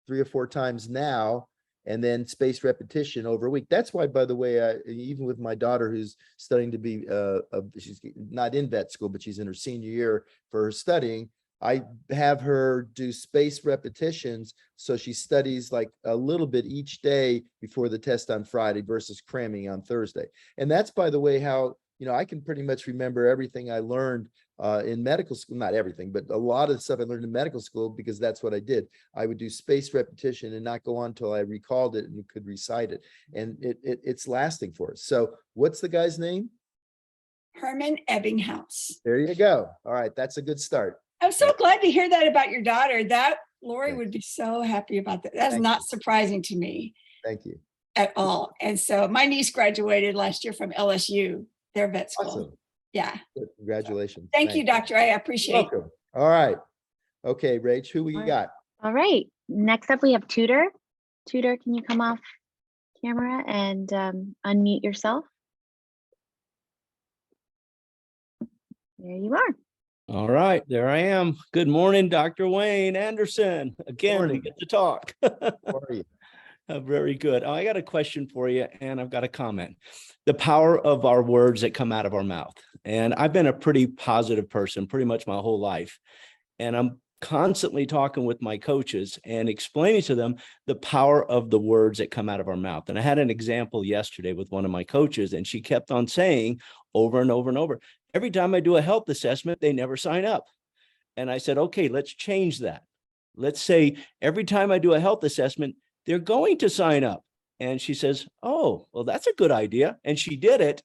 3 or 4 times now, and then spaced repetition over a week. That's why, by the way, even with my daughter who's studying to be, she's not in vet school, but she's in her senior year for her studying, I have her do spaced repetitions. So she studies like a little bit each day before the test on Friday versus cramming on Thursday. And that's, by the way, how, I can pretty much remember everything I learned in medical school, not everything, but a lot of the stuff I learned in medical school, because that's what I did. I would do spaced repetition and not go on until I recalled it and could recite it. And it's lasting for us. So what's the guy's name? Herman Ebbinghaus. There you go. All right. That's a good start. I'm so glad to hear that about your daughter. Lori would be so happy about that. That's not surprising to me. Thank you. At all. And so my niece graduated last year from LSU, their vet school. Awesome. Yeah. Good. Congratulations. Thank you, Doctor. I appreciate it. Welcome. All right. Okay, Rach, who we got? All right. Next up, we have Tudor. Tudor, can you come off camera and unmute yourself? There you are. All right, there I am. Good morning, Dr. Wayne Anderson. Again, we get to talk. How are you? Very good. I got a question for you, and I've got a comment. The power of our words that come out of our mouth. And I've been a pretty positive person pretty much my whole life. And I'm constantly talking with my coaches and explaining to them the power of the words that come out of our mouth. And I had an example yesterday with one of my coaches, and she kept on saying over and over and over, every time I do a health assessment, they never sign up. And I said, okay, let's change that. Let's say every time I do a health assessment, they're going to sign up. And she says, oh, well, that's a good idea. And she did it.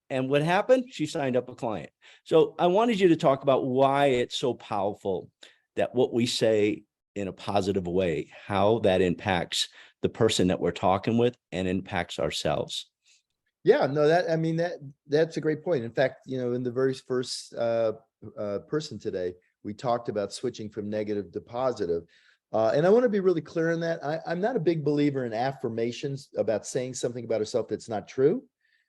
And what happened? She signed up a client. So I wanted you to talk about why it's so powerful that what we say in a positive way, how that impacts the person that we're talking with and impacts ourselves. Yeah, no, that's a great point. In fact, in the very first person today, we talked about switching from negative to positive. And I want to be really clear on that. I'm not a big believer in affirmations about saying something about ourselves that's not true,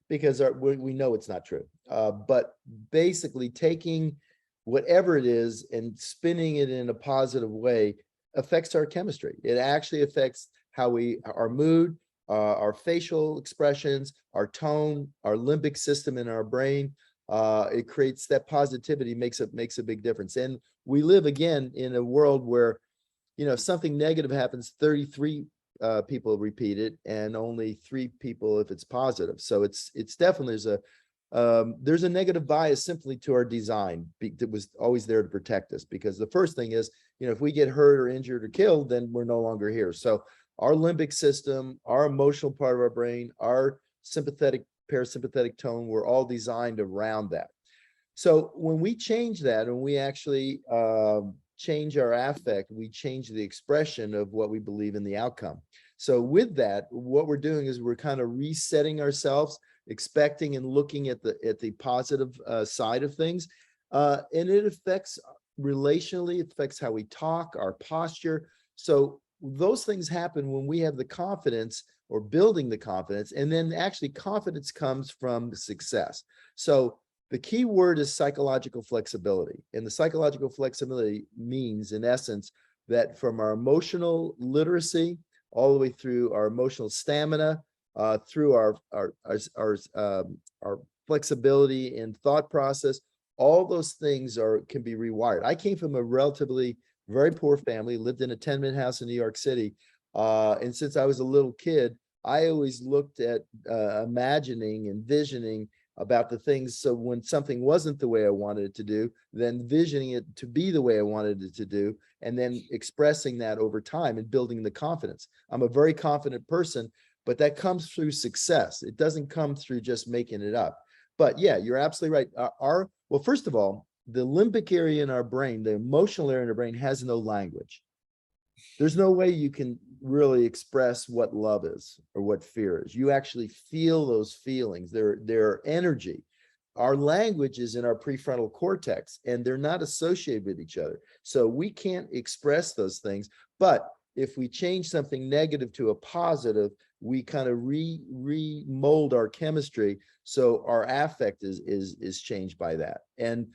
because we know it's not true. But basically taking whatever it is and spinning it in a positive way affects our chemistry. It actually affects our mood, our facial expressions, our tone, our limbic system in our brain. It creates that positivity, makes a big difference. And we live again in a world where, if something negative happens, 33 people repeat it, and only 3 people if it's positive. So it's definitely there's a negative bias simply to our design that was always there to protect us. Because the first thing is, if we get hurt or injured or killed, then we're no longer here. So our limbic system, our emotional part of our brain, our sympathetic, parasympathetic tone, we're all designed around that. So when we change that, and we actually change our affect, we change the expression of what we believe in the outcome. So with that, what we're doing is we're kind of resetting ourselves, expecting and looking at the positive side of things. And it affects relationally, it affects how we talk, our posture. So those things happen when we have the confidence, or building the confidence, and then actually confidence comes from success. So the key word is psychological flexibility. And the psychological flexibility means, in essence, that from our emotional literacy all the way through our emotional stamina, through our flexibility in thought process, all those things can be rewired. I came from a relatively very poor family, lived in a tenement house in New York City. And since I was a little kid, I always looked at imagining and visioning about the things. So when something wasn't the way I wanted it to do, then visioning it to be the way I wanted it to do, and then expressing that over time and building the confidence. I'm a very confident person, but that comes through success. It doesn't come through just making it up. But yeah, you're absolutely right. Well, first of all, the limbic area in our brain, the emotional area in our brain, has no language. There's no way you can really express what love is or what fear is. You actually feel those feelings. They're energy. Our language is in our prefrontal cortex, and they're not associated with each other. So we can't express those things. But if we change something negative to a positive, we kind of remold our chemistry. So our affect is changed by that. And,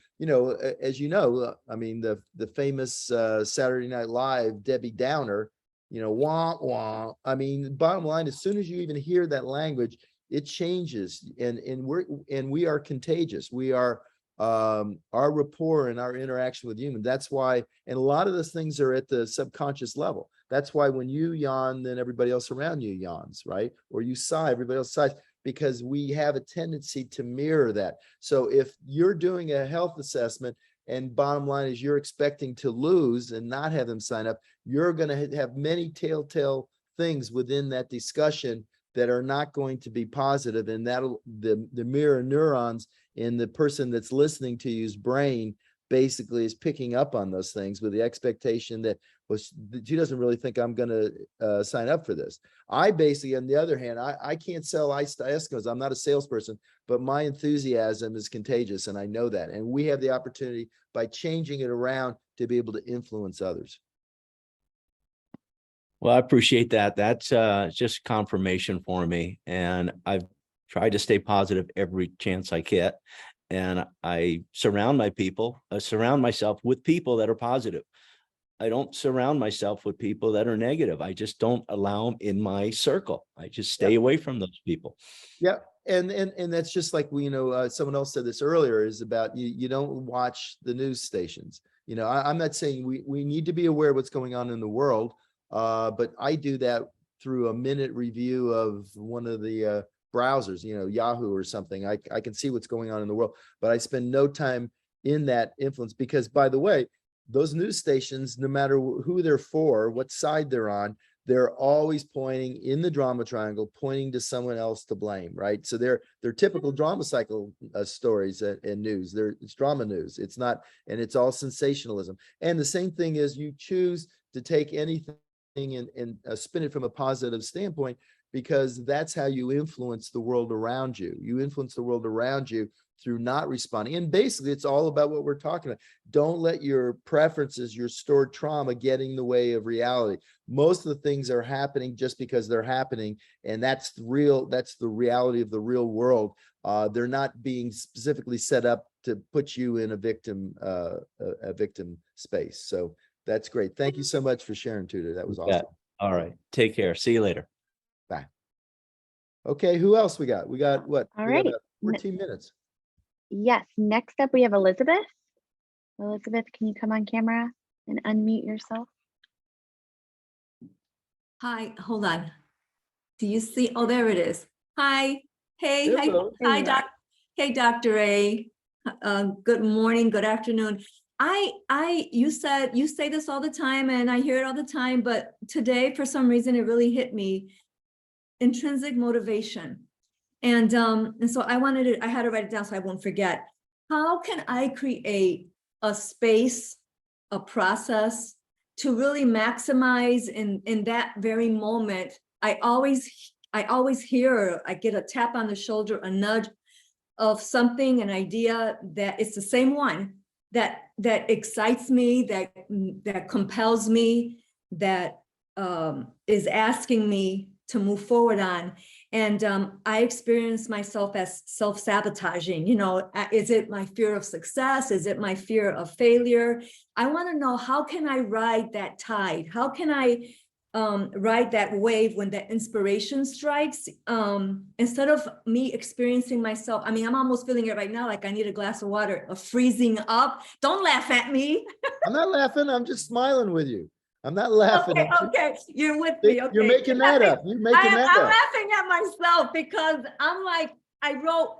as you know, I mean, the famous Saturday Night Live, Debbie Downer, wah, wah. I mean, bottom line, as soon as you even hear that language, it changes, and we are contagious. We are, our rapport and our interaction with humans. That's why, and a lot of those things are at the subconscious level. That's why when you yawn, then everybody else around you yawns, right? Or you sigh, everybody else sighs, because we have a tendency to mirror that. So if you're doing a health assessment, and bottom line is you're expecting to lose and not have them sign up, you're going to have many telltale things within that discussion that are not going to be positive. And that'll, the mirror neurons in the person that's listening to you's brain basically is picking up on those things with the expectation that, well, she doesn't really think I'm going to sign up for this. I basically, on the other hand, I can't sell ice to Eskimos. I'm not a salesperson, but my enthusiasm is contagious, and I know that. And we have the opportunity by changing it around to be able to influence others. Well, I appreciate that. That's just confirmation for me. And I've tried to stay positive every chance I get. And I surround myself with people that are positive. I don't surround myself with people that are negative. I just don't allow them in my circle. I just stay away from those people. Yeah. And that's just like, someone else said this earlier, is about you don't watch the news stations. I'm not saying we need to be aware of what's going on in the world. But I do that through a minute review of one of the browsers, Yahoo or something. I can see what's going on in the world, but I spend no time in that influence, because, by the way, those news stations, no matter who they're for, what side they're on, they're always pointing in the drama triangle, pointing to someone else to blame, right? So they're typical drama cycle stories and news. It's drama news. It's not, and it's all sensationalism. And the same thing is, you choose to take anything and spin it from a positive standpoint, because that's how you influence the world around you. You influence the world around you through not responding. And basically, it's all about what we're talking about. Don't let your preferences, your stored trauma get in the way of reality. Most of the things are happening just because they're happening. And that's real. That's the reality of the real world. They're not being specifically set up to put you in a victim space. So that's great. Thank you so much for sharing, Tudor. That was Yeah. awesome. All right. Take care. See you later. Bye. Okay, who else we got? We got what? All We right. got about 14 minutes. Yes, next up we have Elizabeth. Elizabeth, can you come on camera and unmute yourself? Hi, hold on. Do you see? Oh, there it is. Hi. Hey, Hello. hi, Doc. Hey, Dr. A. Good morning, good afternoon. You say this all the time and I hear it all the time, but today for some reason it really hit me. Intrinsic motivation. And so I had to write it down so I won't forget. How can I create a space, a process to really maximize in that very moment? I always hear, I get a tap on the shoulder, a nudge of something, an idea that it's the same one that excites me, that compels me, that is asking me to move forward on. And I experience myself as self-sabotaging. You know, is it my fear of success? Is it my fear of failure? I want to know, how can I ride that tide? How can I ride that wave when that inspiration strikes? Instead of me experiencing myself, I mean, I'm almost feeling it right now, like I need a glass of water, a freezing up. Don't laugh at me. I'm not laughing. I'm just smiling with you. I'm not laughing. Okay, you're with me. Okay, You're making that up. You're making that I'm up. laughing at myself because I'm like, I wrote,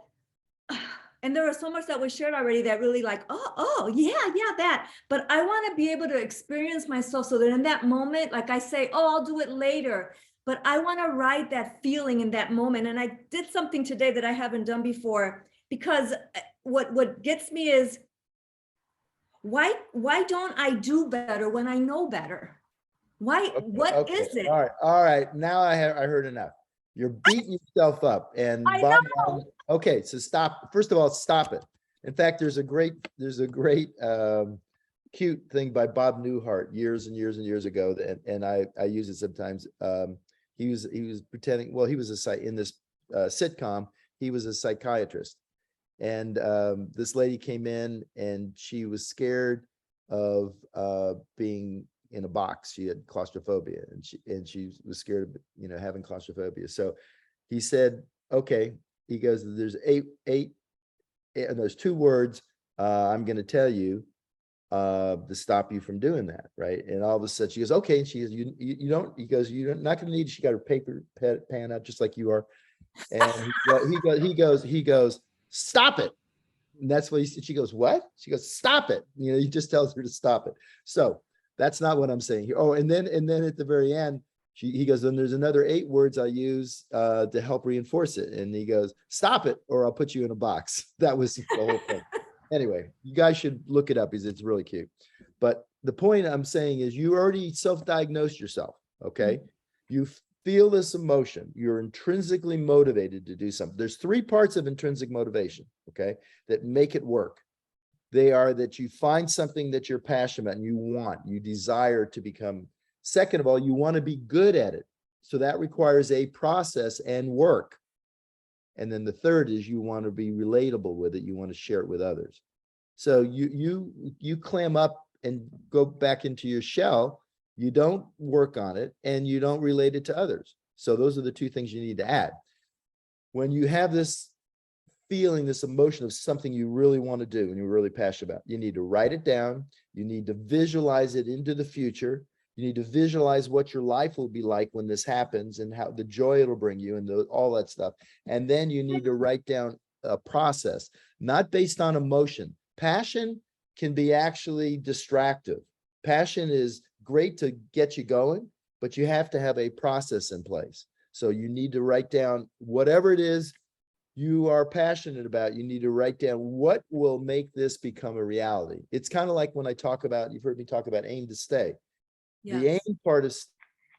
and there was so much that was shared already that really like, oh, yeah, that. But I want to be able to experience myself so that in that moment, like I say, oh, I'll do it later. But I want to ride that feeling in that moment. And I did something today that I haven't done before, because what gets me is, why don't I do better when I know better? Why? Okay, What is it? All right. Now I heard enough. You're beating yourself up. And I Bob, know. okay, so stop. First of all, stop it. In fact, there's a great cute thing by Bob Newhart years and years and years ago, and I use it sometimes. He was pretending, well, he was in this sitcom, he was a psychiatrist. And this lady came in and she was scared of being in a box. She had claustrophobia, and she was scared of, you know, having claustrophobia. So he said, okay, he goes, there's eight, and there's 2 words I'm going to tell you to stop you from doing that, right? And all of a sudden she goes, okay. And she goes, you don't, he goes, you're not going to need, she got her paper pan out just like you are. And he goes, stop it. And that's what he said. She goes, what? She goes, stop it. You know, he just tells her to stop it. So that's not what I'm saying here. Oh, and then at the very end, he goes, then there's another 8 words I use to help reinforce it. And he goes, stop it, or I'll put you in a box. That was the whole thing. Anyway, you guys should look it up because it's really cute. But the point I'm saying is, you already self-diagnosed yourself. Okay. You feel this emotion. You're intrinsically motivated to do something. There's 3 parts of intrinsic motivation, okay, that make it work. They are that you find something that you're passionate about and you desire to become. Second of all, you want to be good at it. So that requires a process and work. And then the third is you want to be relatable with it. You want to share it with others. So you clam up and go back into your shell. You don't work on it and you don't relate it to others. So those are the 2 things you need to add. When you have this feeling, this emotion of something you really want to do and you're really passionate about, you need to write it down. You need to visualize it into the future. You need to visualize what your life will be like when this happens and how the joy it'll bring you and all that stuff. And then you need to write down a process, not based on emotion. Passion can be actually distractive. Passion is great to get you going, but you have to have a process in place. So you need to write down whatever it is you are passionate about. You need to write down what will make this become a reality. It's kind of like when I talk about, you've heard me talk about aim to stay. The Yes. aim part is,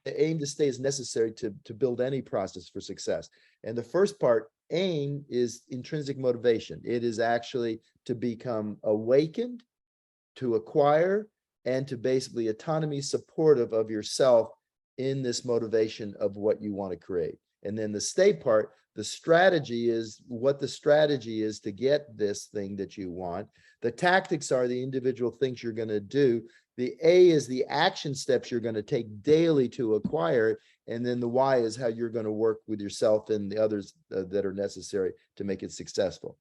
the aim to stay is necessary to build any process for success. And the first part, aim, is intrinsic motivation. It is actually to become awakened, to acquire, and to basically autonomy supportive of yourself in this motivation of what you want to create. And then the stay part, the strategy is what the strategy is to get this thing that you want. The tactics are the individual things you're going to do. The A is the action steps you're going to take daily to acquire it. And then the Y is how you're going to work with yourself and the others that are necessary to make it successful.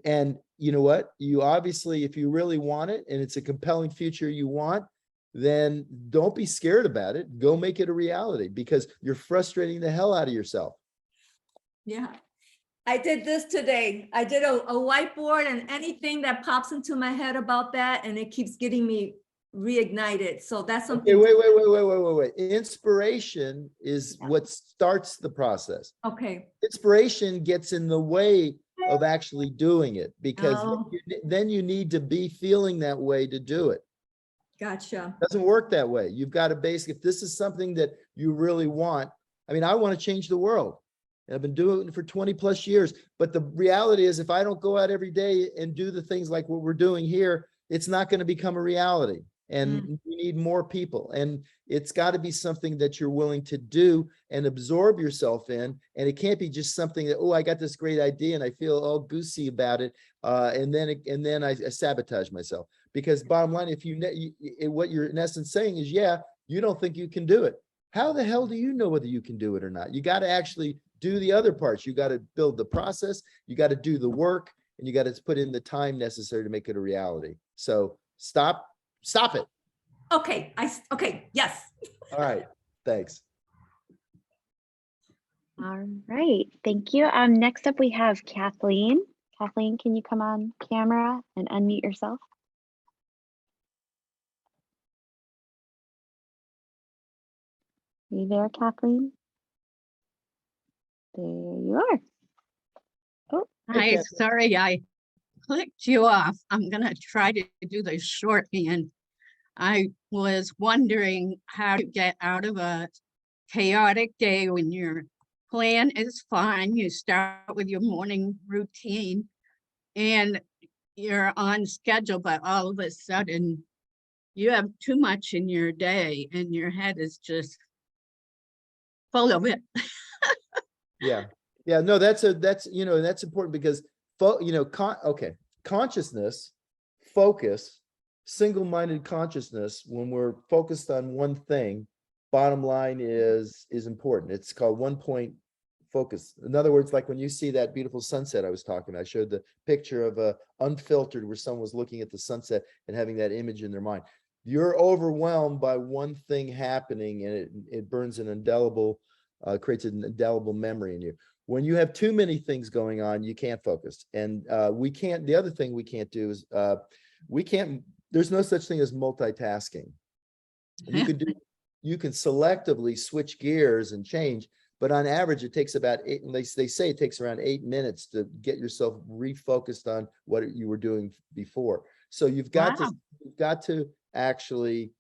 And you know what? You obviously, if you really want it and it's a compelling future you want, then don't be scared about it. Go make it a reality, because you're frustrating the hell out of yourself. Yeah. I did this today. I did a whiteboard, and anything that pops into my head about that, and it keeps getting me reignited. So that's something. Okay, wait. Inspiration is what starts the process. Okay. Inspiration gets in the way of actually doing it, because Oh. then you need to be feeling that way to do it. Gotcha. Doesn't work that way. You've got to basically, if this is something that you really want, I mean, I want to change the world. And I've been doing it for 20 plus years. But the reality is, if I don't go out every day and do the things like what we're doing here, it's not going to become a reality. And we need more people. And it's got to be something that you're willing to do and absorb yourself in. And it can't be just something that, oh, I got this great idea and I feel all goosey about it. And then I sabotage myself. Because bottom line, if what you're in essence saying is, yeah, you don't think you can do it. How the hell do you know whether you can do it or not? You got to actually do the other parts. You got to build the process. You got to do the work, and you got to put in the time necessary to make it a reality. So stop it. Okay. Okay. Yes. All right. Thanks. All right, thank you. Next up we have Kathleen. Kathleen, can you come on camera and unmute yourself? Are you there, Kathleen? There you are. Oh, Hey, Hi, Kathleen. sorry, I clicked you off. I'm gonna try to do the shorthand. I was wondering how to get out of a chaotic day when your plan is fine. You start with your morning routine and you're on schedule, but all of a sudden you have too much in your day and your head is just full of it. Yeah. No, that's important, because consciousness, focus, single-minded consciousness, when we're focused on one thing, bottom line is important. It's called 1-point focus. In other words, like when you see that beautiful sunset I was talking about, I showed the picture of unfiltered, where someone was looking at the sunset and having that image in their mind. You're overwhelmed by one thing happening, and it burns an indelible, creates an indelible memory in you. When you have too many things going on, you can't focus. And the other thing we can't do is there's no such thing as multitasking. You can selectively switch gears and change, but on average, it takes about they say it takes around 8 minutes to get yourself refocused on what you were doing before. So you've got to actually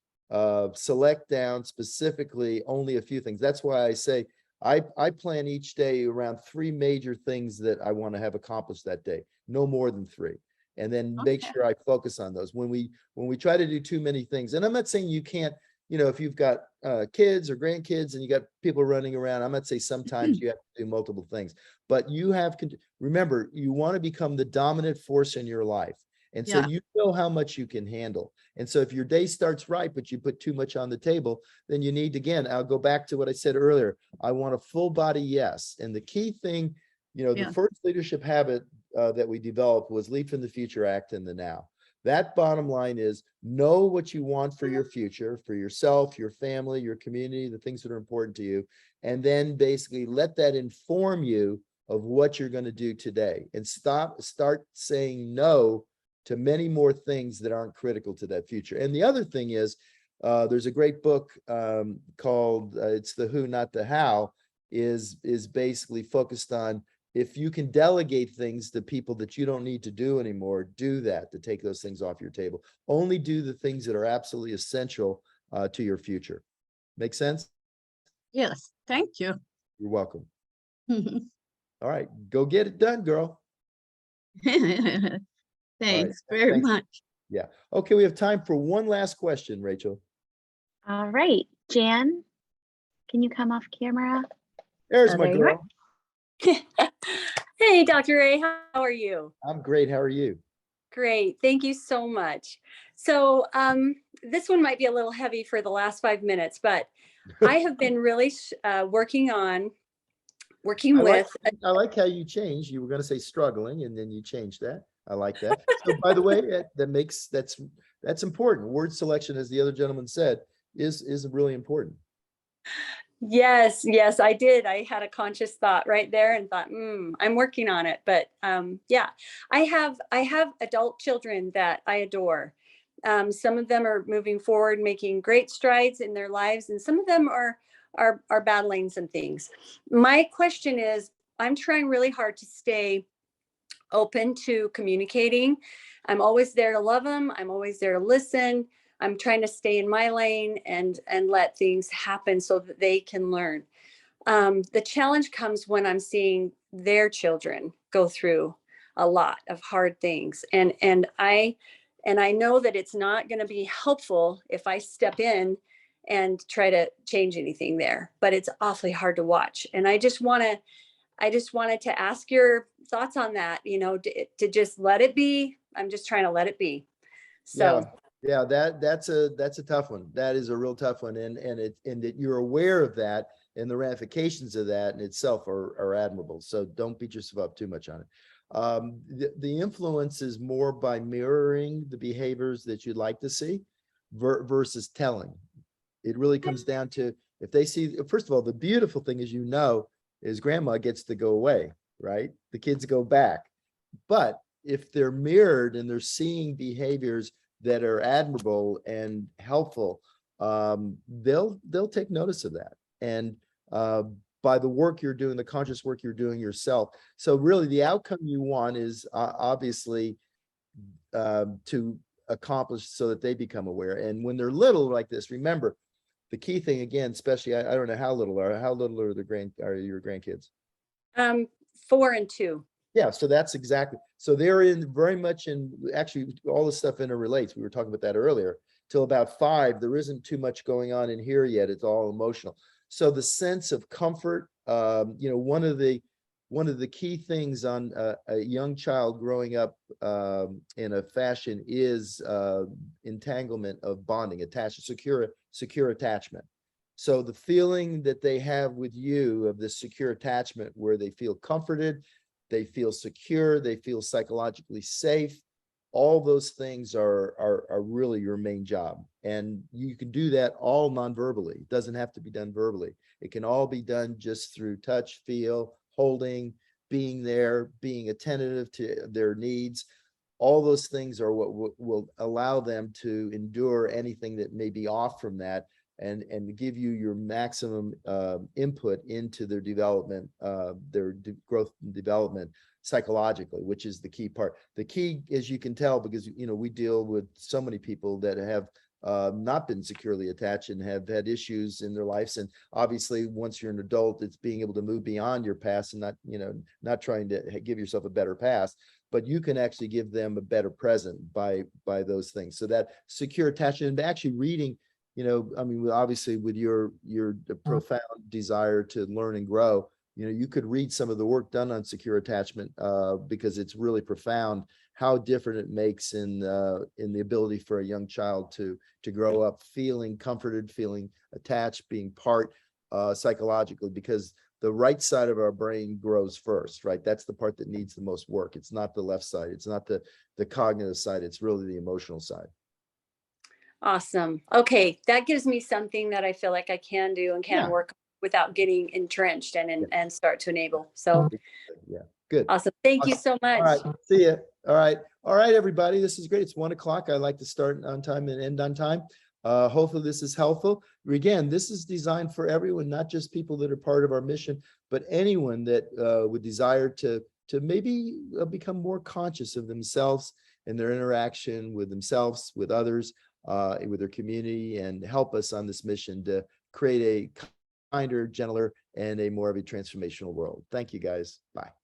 select down specifically only a few things. That's why I say I plan each day around 3 major things that I want to have accomplished that day, no more than 3. And then make sure I focus on those. When we try to do too many things, and I'm not saying you can't, if you've got kids or grandkids and you got people running around, I'm not saying sometimes you have to do multiple things, but you remember, you want to become the dominant force in your life. And so you know how much you can handle. And so if your day starts right, but you put too much on the table, then you need, again, I'll go back to what I said earlier. I want a full body yes. And the key thing, the first leadership habit that we developed was lead from the future, act in the now. That bottom line is know what you want for your future, for yourself, your family, your community, the things that are important to you. And then basically let that inform you of what you're going to do today, and start saying no to many more things that aren't critical to that future. And the other thing is, There's a great book called it's the Who, Not the How, is basically focused on if you can delegate things to people that you don't need to do anymore, do that to take those things off your table. Only do the things that are absolutely essential to your future. Make sense? Yes, thank you. You're welcome. All right, go get it done, girl. Thanks very thanks. much. Yeah. Okay, we have time for one last question, Rachel. All right, Jan, can you come off camera? There's Oh, my there you are. girl. Hey, Dr. Ray, how are you? I'm great. How are you? Great. Thank you so much. So this one might be a little heavy for the last 5 minutes, but I have been really working with. I like how you changed. You were going to say struggling, and then you changed that. I like that. So, by the way, that's important. Word selection, as the other gentleman said, is really important. Yes, I did. I had a conscious thought right there and thought, I'm working on it. But yeah, I have adult children that I adore. Some of them are moving forward, making great strides in their lives, and some of them are battling some things. My question is, I'm trying really hard to stay open to communicating. I'm always there to love them. I'm always there to listen. I'm trying to stay in my lane and let things happen so that they can learn. The challenge comes when I'm seeing their children go through a lot of hard things. And I know that it's not going to be helpful if I step in and try to change anything there, but it's awfully hard to watch. And I just wanted to ask your thoughts on that, to just let it be. I'm just trying to let it be. So yeah, that's a tough one. That is a real tough one. And that you're aware of that, and the ramifications of that in itself are admirable. So don't beat yourself up too much on it. The influence is more by mirroring the behaviors that you'd like to see versus telling. It really comes down to, if they see, first of all, the beautiful thing is grandma gets to go away, right? The kids go back. But if they're mirrored and they're seeing behaviors that are admirable and helpful, they'll take notice of that. And by the work you're doing, the conscious work you're doing yourself. So really the outcome you want is obviously to accomplish so that they become aware. And when they're little like this, remember, the key thing again, especially, I don't know how little are your grandkids? 4 and 2. Yeah, so that's exactly. So they're very much in, actually all this stuff interrelates. We were talking about that earlier. Till about 5, there isn't too much going on in here yet. It's all emotional. So the sense of comfort, one of the key things on a young child growing up in a fashion is entanglement of bonding, secure attachment. So the feeling that they have with you of this secure attachment, where they feel comforted, they feel secure, they feel psychologically safe, all those things are really your main job. And you can do that all non-verbally. It doesn't have to be done verbally. It can all be done just through touch, feel, holding, being there, being attentive to their needs. All those things are what will allow them to endure anything that may be off from that, and give you your maximum input into their development, their growth and development psychologically, which is the key part. The key, as you can tell, because we deal with so many people that have not been securely attached and have had issues in their lives. And obviously, once you're an adult, it's being able to move beyond your past and not trying to give yourself a better past, but you can actually give them a better present by those things. So that secure attachment, and actually reading, obviously with your profound desire to learn and grow, you could read some of the work done on secure attachment because it's really profound how different it makes in the ability for a young child to grow up feeling comforted, feeling attached, being part psychologically, because the right side of our brain grows first, right? That's the part that needs the most work. It's not the left side. It's not the cognitive side. It's really the emotional side. Awesome. Okay. That gives me something that I feel like I can do and can work without getting entrenched and start to enable. So yeah, good. Awesome. Thank you so much. All right. See ya. All right, everybody. This is great. It's 1 o'clock. I like to start on time and end on time. Hopefully this is helpful. Again, this is designed for everyone, not just people that are part of our mission, but anyone that would desire to maybe become more conscious of themselves and their interaction with themselves, with others, with their community, and help us on this mission to create a kinder, gentler, and a more of a transformational world. Thank you, guys. Bye.